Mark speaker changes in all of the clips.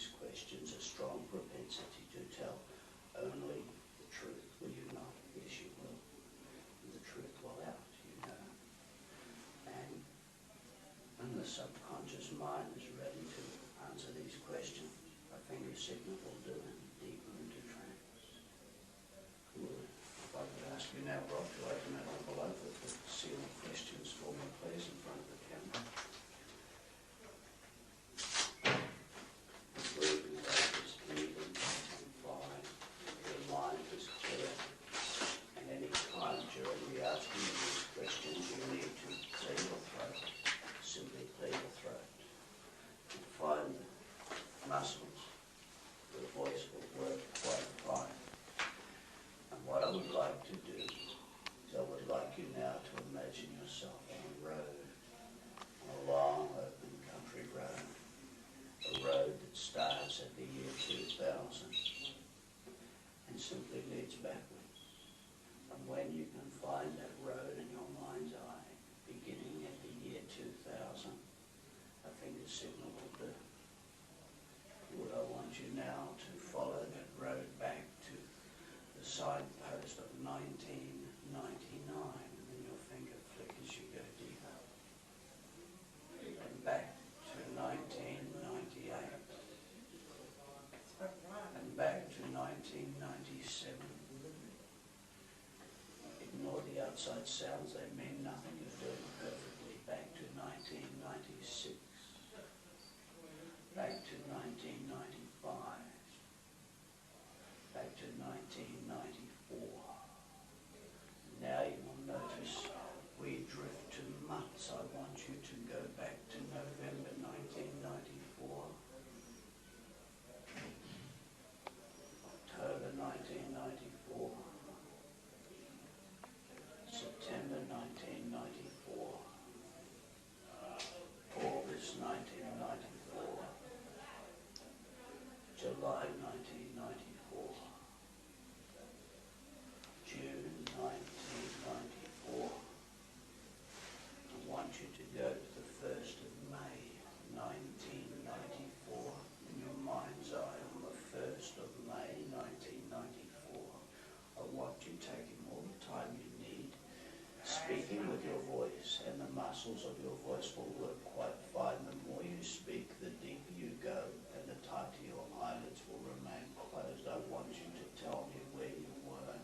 Speaker 1: these questions, a strong propensity to tell only the truth. Will you not? Yes, you will. The truth will out, you know. And when the subconscious mind is ready to answer these questions, a finger signal will do it deeper into trance. Cool. If I could ask you now, Rob, to open that envelope with the sealed questions for me, please, in front of the camera. The breathing rate is even and fine. Your mind is clear. And any time during the asking of these questions, you need to clear your throat. Simply clear your throat. And find the muscles. Your voice will work quite fine. And what I would like to do is I would like you now to imagine yourself on a road, on a long open country road, a road that starts at the year 2000 and simply leads backwards. And when you can find that road in your mind's eye, beginning at the year 2000, I think the signal will do. What I want you now to follow that road back to the signpost of 1999, and then your finger flick as you go deeper. And back to 1998. And back to 1997. Ignore the outside sounds, they mean nothing. You're doing it perfectly. Back to 1996. Back to 1995. Back to 1994. Now you will notice we drift to months. I want you to go back to November 1994. October 1994. September 1994. August 1994. July 1994. June 1994. I want you to go to the 1st of May 1994 in your mind's eye on the 1st of May 1994. I want you taking all the time you need, speaking with your voice, and the muscles of your voice will work quite fine. The more you speak, the deeper you go, and the tighter your eyelids will remain closed. I want you to tell me where you were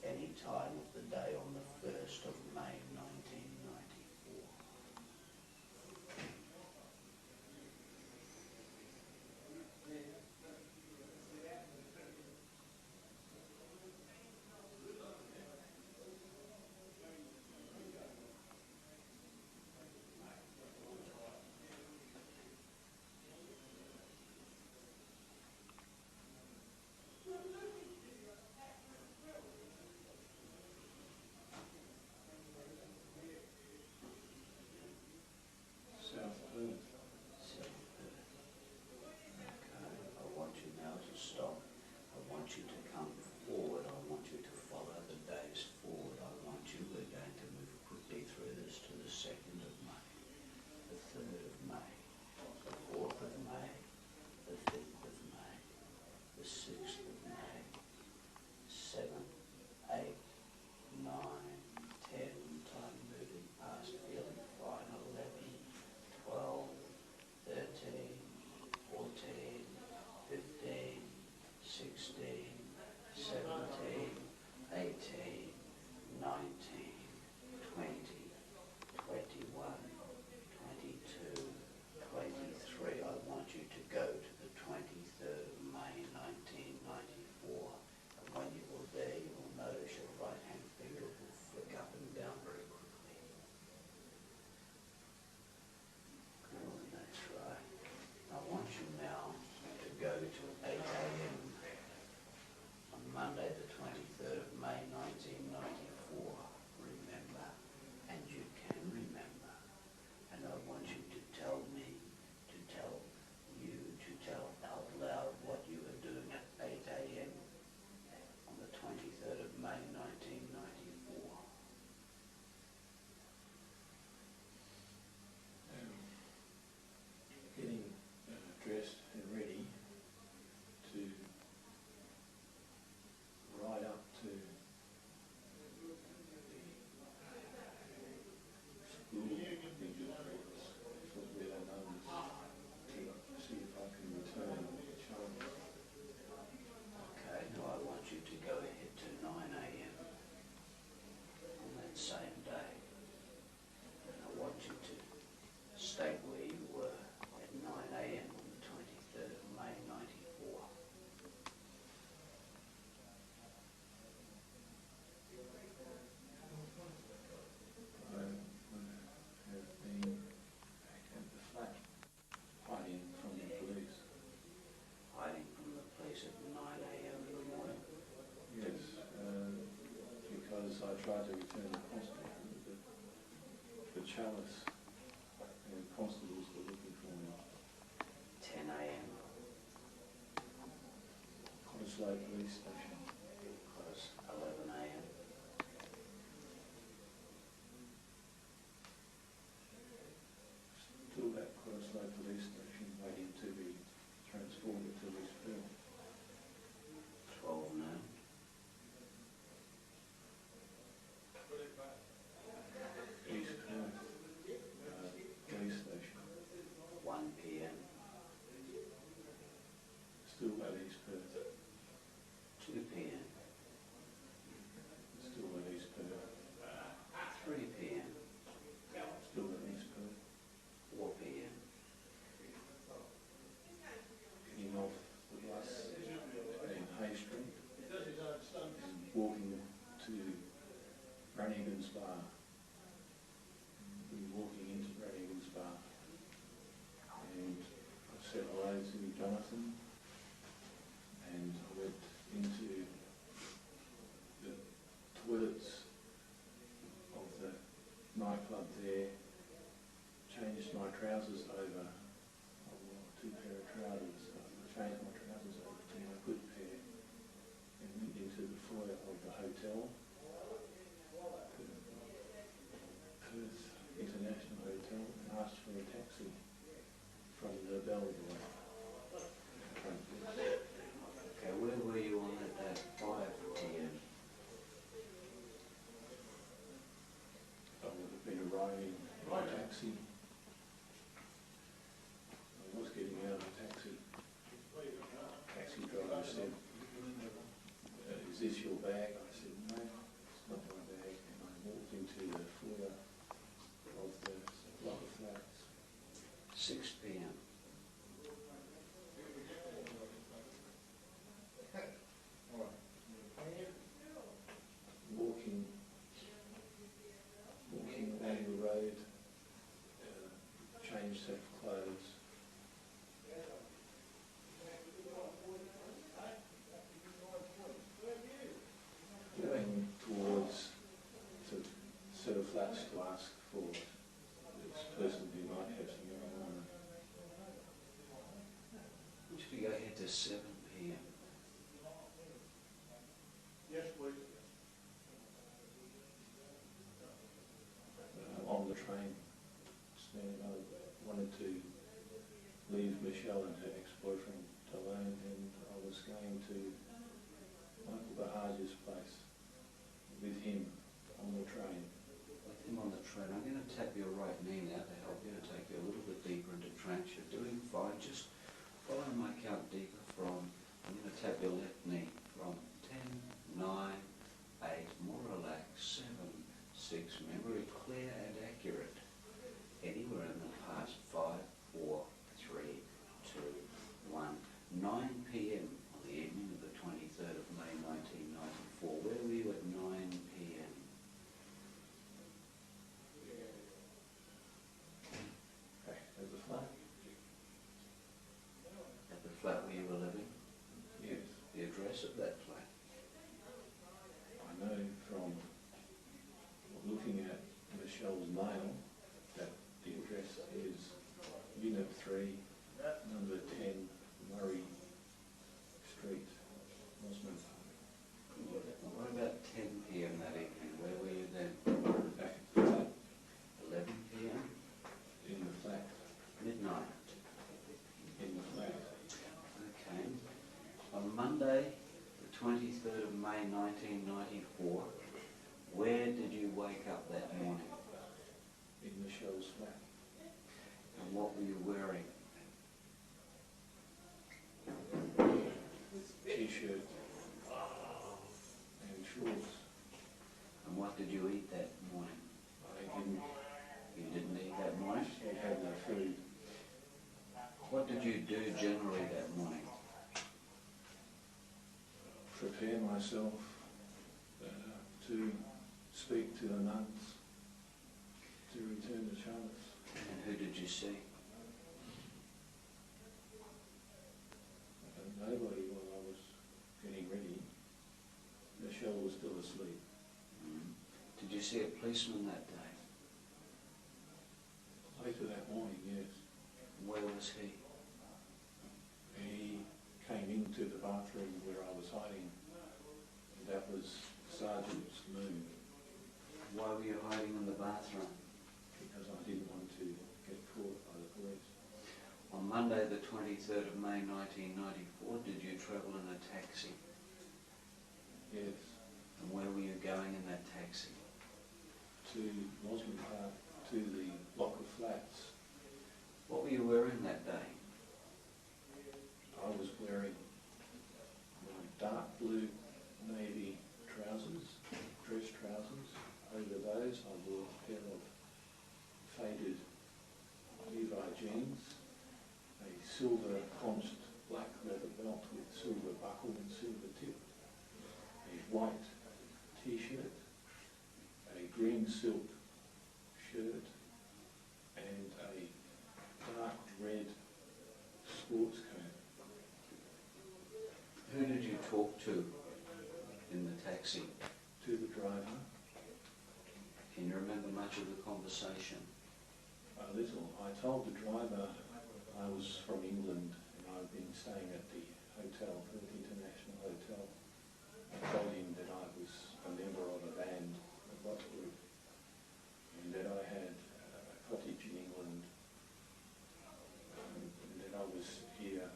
Speaker 1: any time of the day on the 1st of May 1994.
Speaker 2: dressed and ready I tried to return the constable. The chalice and constables were looking for me.
Speaker 1: 10 a.m.
Speaker 2: Collingwood police station.
Speaker 1: Was 11 a.m.
Speaker 2: Still at Collingwood police station, waiting to be transported to East Perth.
Speaker 1: 12 noon.
Speaker 2: East Perth police station.
Speaker 1: 1 p.m.
Speaker 2: Still at East Perth.
Speaker 1: 2 p.m.
Speaker 2: Still at East Perth.
Speaker 1: 3 p.m.
Speaker 2: Still at East Perth.
Speaker 1: 4 p.m.
Speaker 2: Getting off the bus in Hay Street and walking to Brannigan's Bar. We were walking into Brannigan's Bar and I said hello to Jonathan and I went into the toilets of the nightclub there, changed my trousers over. I wore 2 pair of trousers. I changed my trousers over to my good pair and went into the foyer of the hotel, Perth International Hotel, and asked for a taxi from the bellboy.
Speaker 1: Okay, where were you on at 5 p.m.?
Speaker 2: I would have been arriving by taxi. I was getting out of the taxi. Taxi driver said, is this your bag? I said, no, it's not my bag. And I walked into the foyer of the block of flats.
Speaker 1: 6 p.m.
Speaker 2: Walking along the road, changed set of clothes. Going towards the set of flats to ask for this person who might have some marijuana.
Speaker 1: Which we go ahead to 7 p.m.
Speaker 3: Yes, please.
Speaker 2: On the train, I wanted to leave Michelle and her ex-boyfriend alone, and I was going to Michael Bahaja's place with him on the train.
Speaker 1: With him on the train, I'm going to tap your right knee now to help you to take you a little bit deeper into trance. You're doing fine. Just follow my count deeper from, I'm going to tap your left knee from 10, 9, 8, more relaxed, 7, 6, memory clear and accurate. Anywhere in the past, 5, 4, 3, 2, 1. 9 p.m. on the evening of the 23rd of May 1994. Where were you at 9 p.m.?
Speaker 2: Back at the flat.
Speaker 1: At the flat where you were living?
Speaker 2: Yes.
Speaker 1: The address of that flat?
Speaker 2: I know from looking at Michelle's mail that the address is Unit 3, number 10, Murray Street, Mosman.
Speaker 1: What about 10 p.m. that evening? Where were you then?
Speaker 2: Back at the flat,
Speaker 1: 11 p.m.?
Speaker 2: in the flat,
Speaker 1: Midnight?
Speaker 2: in the flat.
Speaker 1: Okay. On Monday, the 23rd of May 1994, where did you wake up that morning?
Speaker 2: In Michelle's flat.
Speaker 1: And what were you wearing?
Speaker 2: T-shirt and shorts.
Speaker 1: And what did you eat that morning? You didn't eat that morning?
Speaker 2: I had no food.
Speaker 1: What did you do generally that morning?
Speaker 2: Prepare myself to speak to the nuns to return to Charlotte.
Speaker 1: And who did you see?
Speaker 2: Nobody while I was getting ready. Michelle was still asleep.
Speaker 1: Mm. see a policeman that day?
Speaker 2: Later that morning, yes.
Speaker 1: Where was he?
Speaker 2: He came into the bathroom where I was hiding. That was Sergeant's moon,
Speaker 1: Why were you hiding in the bathroom?
Speaker 2: because I didn't want to get caught by the police.
Speaker 1: On Monday the 23rd of May 1994, did you travel in a taxi?
Speaker 2: Yes,
Speaker 1: And where were you going in that taxi?
Speaker 2: to Mosman Park, to the block of flats.
Speaker 1: What were you wearing that day?
Speaker 2: I was wearing my dark blue navy trousers, dress trousers. Over those I wore a pair of faded Levi jeans, a silver conched black leather belt with silver buckle and silver tip, a white t-shirt, a green silk shirt, and a dark red sports coat.
Speaker 1: Who did you talk to in the taxi?
Speaker 2: To the driver,
Speaker 1: Can you remember much of the conversation?
Speaker 2: a little. I told the driver I was from England and I'd been staying at the hotel, the International Hotel. I told him that I was a member of a band, a rock group, and that I had a cottage in England, and that I was here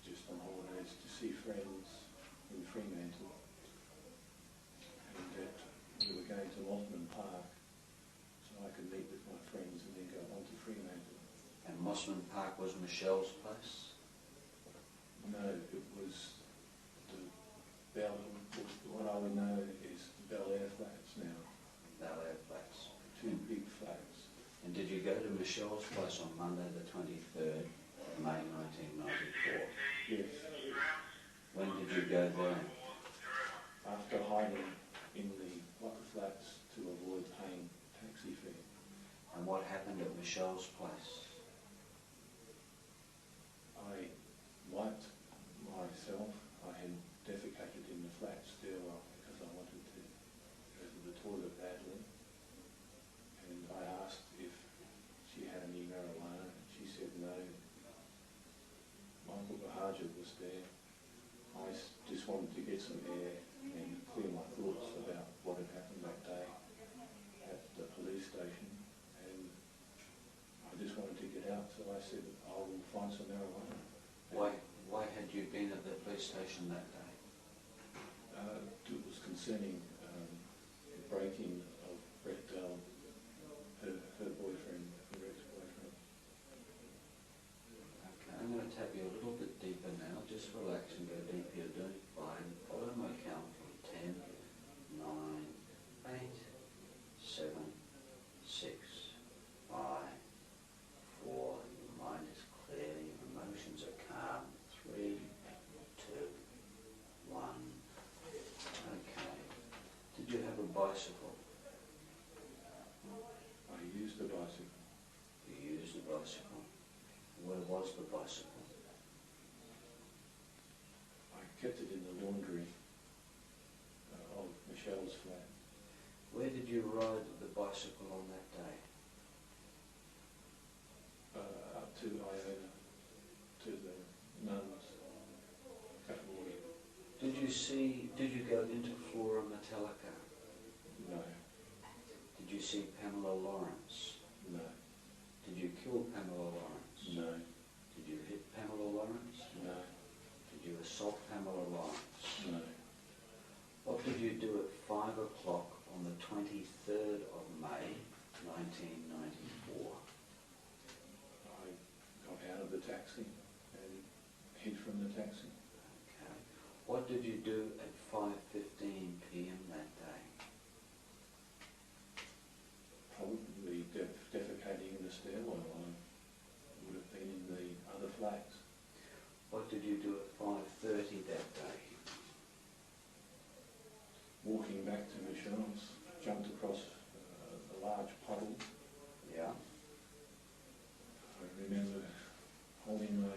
Speaker 2: just on holidays to see friends in Fremantle, and that we were going to Mosman Park so I could meet with my friends and then go on to Fremantle.
Speaker 1: And Mosman Park was Michelle's place?
Speaker 2: No, it was the Bel, what I would know is Bel Air flats now,
Speaker 1: Bel Air Flats.
Speaker 2: two big flats.
Speaker 1: And did you go to Michelle's place on Monday the 23rd of May 1994?
Speaker 2: Yes,
Speaker 1: When did you go there?
Speaker 2: after hiding in the block of flats to avoid paying taxi fare.
Speaker 1: And what happened at Michelle's place?
Speaker 2: I wiped myself. I had defecated in the flat stairwell because I wanted to go to the toilet badly. And I asked if she had any marijuana. She said no. Michael Bahaja was there. I just wanted to get some air and clear my thoughts about what had happened that day at the police station. And I just wanted to get out, so I said, I will find some marijuana.
Speaker 1: Why had you been at the police station that day?
Speaker 2: It was concerning the breaking of Brett Dell, her boyfriend, her ex-boyfriend.
Speaker 1: Okay, I'm going to tap you a little bit deeper now. Just relax and go deep. You're doing fine. Follow my count from 10, 9, 8, 7, 6, 5, 4. Your mind is clear. Your emotions are calm. 3, 2, 1. Okay. Did you have a bicycle?
Speaker 2: I used the bicycle.
Speaker 1: You used a bicycle. Where was the bicycle?
Speaker 2: I kept it in the laundry of Michelle's flat.
Speaker 1: Where did you ride the bicycle on that day?
Speaker 2: Up to Iona, to the nuns, Cutwater.
Speaker 1: Did you go into Flora Metallica?
Speaker 2: No,
Speaker 1: Did you see Pamela Lawrence?
Speaker 2: no,
Speaker 1: Did you kill Pamela Lawrence?
Speaker 2: no,
Speaker 1: Did you hit Pamela Lawrence?
Speaker 2: no,
Speaker 1: Did you assault Pamela Lawrence?
Speaker 2: no.
Speaker 1: What did you do at 5 o'clock on the 23rd of May, 1994?
Speaker 2: I got out of the taxi and hid from the taxi.
Speaker 1: Okay. What did you do at 5:15 p.m. that day?
Speaker 2: Probably defecating in the stairwell. I would have been in the other flats.
Speaker 1: What did you do at 5:30 that day?
Speaker 2: Walking back to Michelle's, jumped across a large puddle.
Speaker 1: Yeah.
Speaker 2: I remember holding my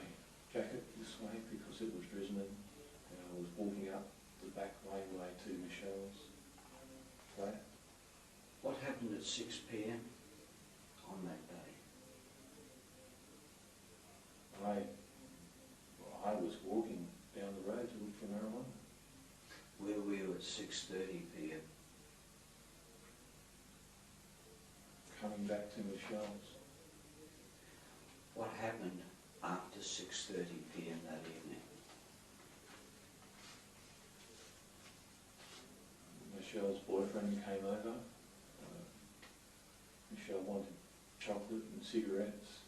Speaker 2: jacket this way because it was drizzling, and I was walking up the back laneway to Michelle's flat.
Speaker 1: happened at 6 p.m. on that day?
Speaker 2: I was walking down the road to look for marijuana.
Speaker 1: Where were you at 6:30 p.m.?
Speaker 2: Coming back to Michelle's.
Speaker 1: What happened after 6:30 p.m. that evening?
Speaker 2: Michelle's boyfriend came over. Michelle wanted chocolate and cigarettes.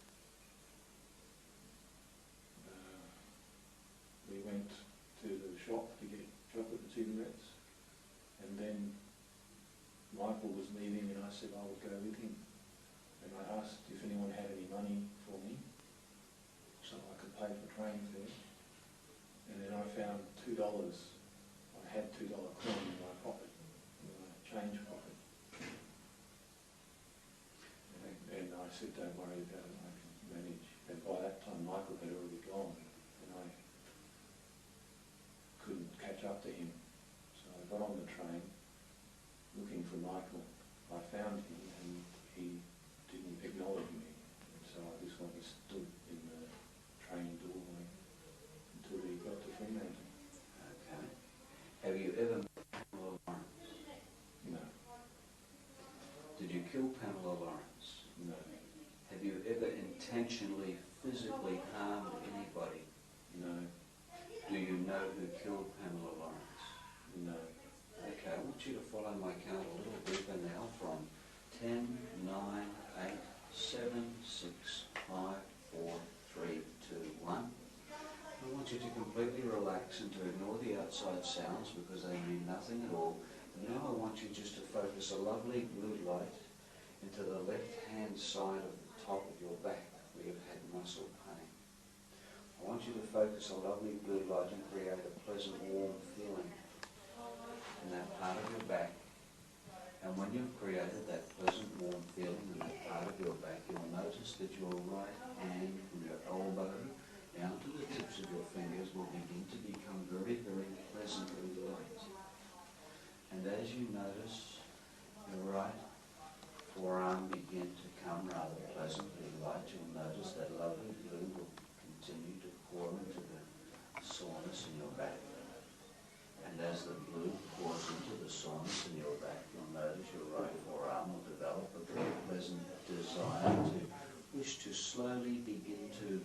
Speaker 2: We went to the shop to get chocolate and cigarettes, and then Michael was leaving and I said I would go with him. And I asked if anyone had any money for me so I could pay for train fare. And then I found $2. I had $2 coin in my pocket, in my change pocket. And I said, don't worry about it, I can manage. And by that time Michael had already gone and I couldn't catch up to him. So I got on the train looking for Michael. I found him and he didn't acknowledge me. And so I just went and stood in the train doorway until he got to Fremantle.
Speaker 1: Okay. Have you ever met Pamela Lawrence?
Speaker 2: No.
Speaker 1: Did you kill Pamela Lawrence?
Speaker 2: No.
Speaker 1: Have you ever intentionally, physically harmed anybody?
Speaker 2: No.
Speaker 1: Do you know who killed Pamela Lawrence?
Speaker 2: No.
Speaker 1: Okay, I want you to follow my count a little deeper now from 10, 9, 8, 7, 6, 5, 4, 3, 2, 1. I want you to completely relax and to ignore the outside sounds because they mean nothing at all. And now I want you just to focus a lovely blue light into the left-hand side of the top of your back where you've had muscle pain. I want you to focus a lovely blue light and create a pleasant warm feeling in that part of your back. And when you've created that pleasant warm feeling in that part of your back, you'll notice that your right hand from your elbow down to the tips of your fingers will begin to become very, very pleasantly light. And as you notice your right forearm begin to come rather pleasantly light, you'll notice that lovely blue will continue to pour into the soreness in your back. And as the blue pours into the soreness in your back, you'll notice your right forearm will develop a very pleasant desire to wish to slowly begin to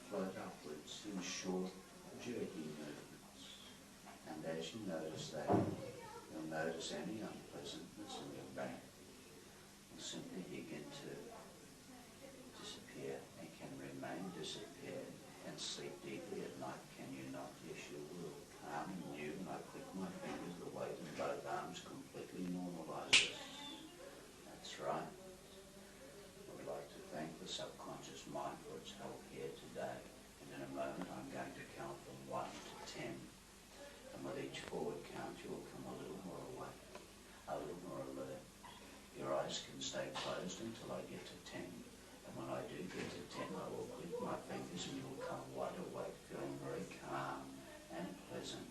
Speaker 1: float upwards in short, jerky movements. And as you notice that, you'll notice any unpleasantness in your back will simply begin to disappear and can remain disappeared and sleep deeply at night, can you not? Yes, you will. Calm and new, and I click my fingers, the weight in both arms completely normalizes. That's right. I would like to thank the subconscious mind for its help here today. And in a moment I'm going to count from 1 to 10. And with each forward count you will come a little more awake, a little more alert. Your eyes can stay closed until I get to 10. And when I do get to 10 I will click my fingers and you'll come wide awake, feeling very calm and pleasant,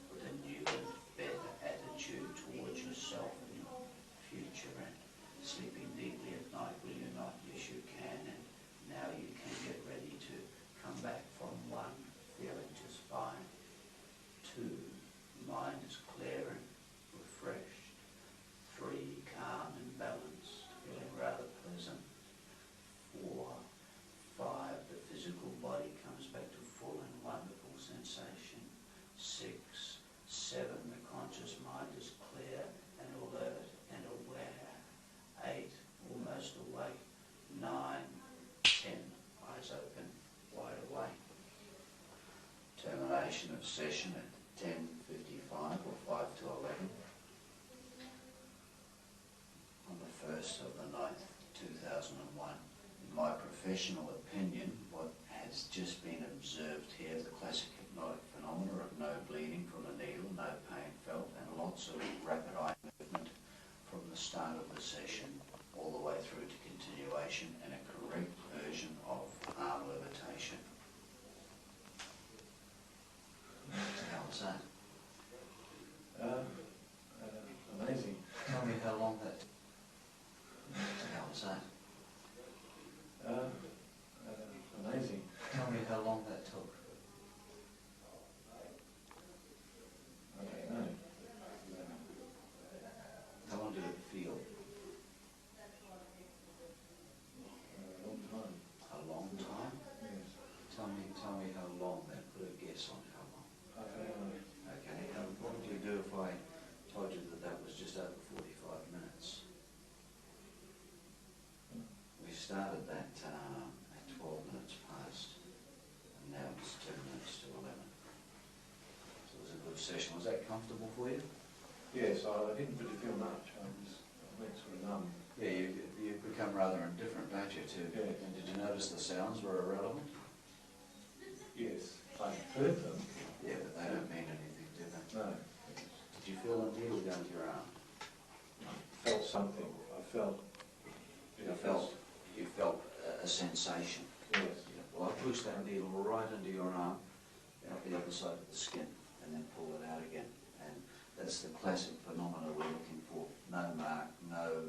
Speaker 1: with a new and better attitude towards yourself and your future, and sleeping deeply at night, will you not? Yes, you can. And now you can get ready to come back from 1, feeling just fine. 2, mind is clear and refreshed. 3, calm and balanced, feeling rather pleasant. 4, 5, the physical body comes back to full and wonderful sensation. 6, 7, the conscious mind is clear and alert and aware. 8, almost awake. 9, 10, eyes open, wide awake. Termination of session at 10:55 or 5 to 11 on the 1st of the 9th, 2001. In my professional opinion, what has just been observed here, the classic hypnotic phenomena of no bleeding from a needle, no pain felt, and lots of rapid eye movement from the start of the session all the way through to continuation, and a correct version of arm levitation. How was that?
Speaker 2: Amazing.
Speaker 1: Tell me how long that
Speaker 3: session. Was that comfortable for you?
Speaker 2: Yes, I didn't really feel much. I went sort of numb.
Speaker 3: Yeah, you become rather indifferent, don't you, too?
Speaker 2: Yes.
Speaker 3: And did you notice the sounds were irrelevant?
Speaker 2: Yes, I heard them.
Speaker 3: Yeah, but they don't mean anything, do they?
Speaker 2: No.
Speaker 3: Did you feel a needle going to your arm?
Speaker 2: I felt something. I felt...
Speaker 3: You felt a sensation.
Speaker 2: Yes.
Speaker 3: Yeah. Well, I pushed that needle right into your arm, out the other side of the skin, and then pull it out again. And that's the classic phenomena we're looking for. No mark, no